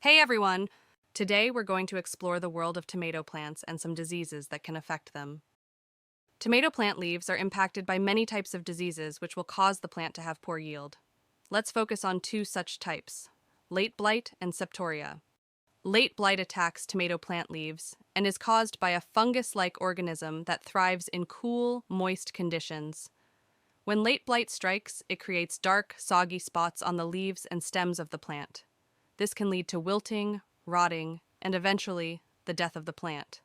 Hey everyone! Today we're going to explore the world of tomato plants and some diseases that can affect them. Tomato plant leaves are impacted by many types of diseases which will cause the plant to have poor yield. Let's focus on two such types, late blight and septoria. Late blight attacks tomato plant leaves and is caused by a fungus-like organism that thrives in cool, moist conditions. When late blight strikes, it creates dark, soggy spots on the leaves and stems of the plant. This can lead to wilting, rotting, and eventually the death of the plant.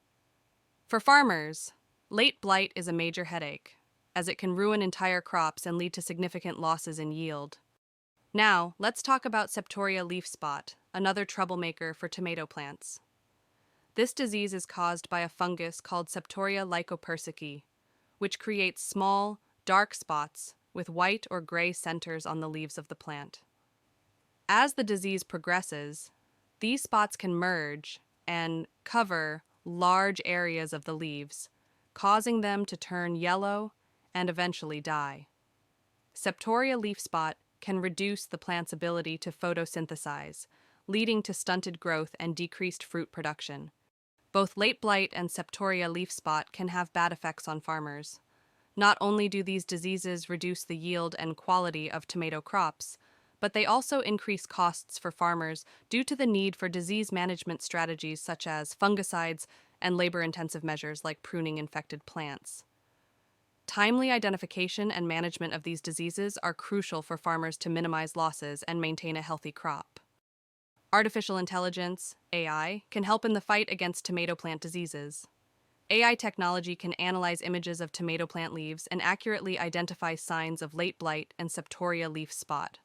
For farmers, late blight is a major headache, as it can ruin entire crops and lead to significant losses in yield. Now, let's talk about Septoria leaf spot, another troublemaker for tomato plants. This disease is caused by a fungus called Septoria lycopersicii, which creates small, dark spots with white or gray centers on the leaves of the plant. As the disease progresses, these spots can merge and cover large areas of the leaves, causing them to turn yellow and eventually die. Septoria leaf spot can reduce the plant's ability to photosynthesize, leading to stunted growth and decreased fruit production. Both late blight and Septoria leaf spot can have bad effects on farmers. Not only do these diseases reduce the yield and quality of tomato crops, but they also increase costs for farmers due to the need for disease management strategies such as fungicides and labor-intensive measures like pruning infected plants. Timely identification and management of these diseases are crucial for farmers to minimize losses and maintain a healthy crop. Artificial intelligence, AI, can help in the fight against tomato plant diseases. AI technology can analyze images of tomato plant leaves and accurately identify signs of late blight and Septoria leaf spot.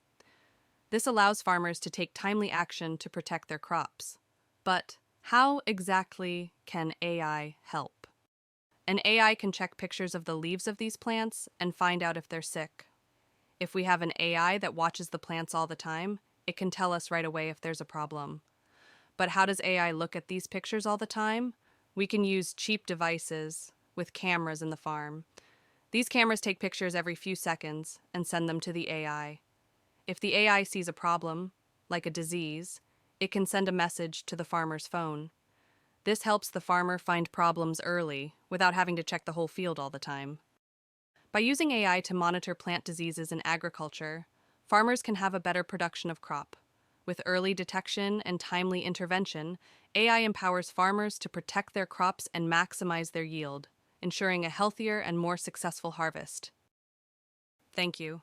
This allows farmers to take timely action to protect their crops. But how exactly can AI help? An AI can check pictures of the leaves of these plants and find out if they're sick. If we have an AI that watches the plants all the time, it can tell us right away if there's a problem. But how does AI look at these pictures all the time? We can use cheap devices with cameras in the farm. These cameras take pictures every few seconds and send them to the AI. If the AI sees a problem, like a disease, it can send a message to the farmer's phone. This helps the farmer find problems early without having to check the whole field all the time. By using AI to monitor plant diseases in agriculture, farmers can have a better production of crop. With early detection and timely intervention, AI empowers farmers to protect their crops and maximize their yield, ensuring a healthier and more successful harvest. Thank you.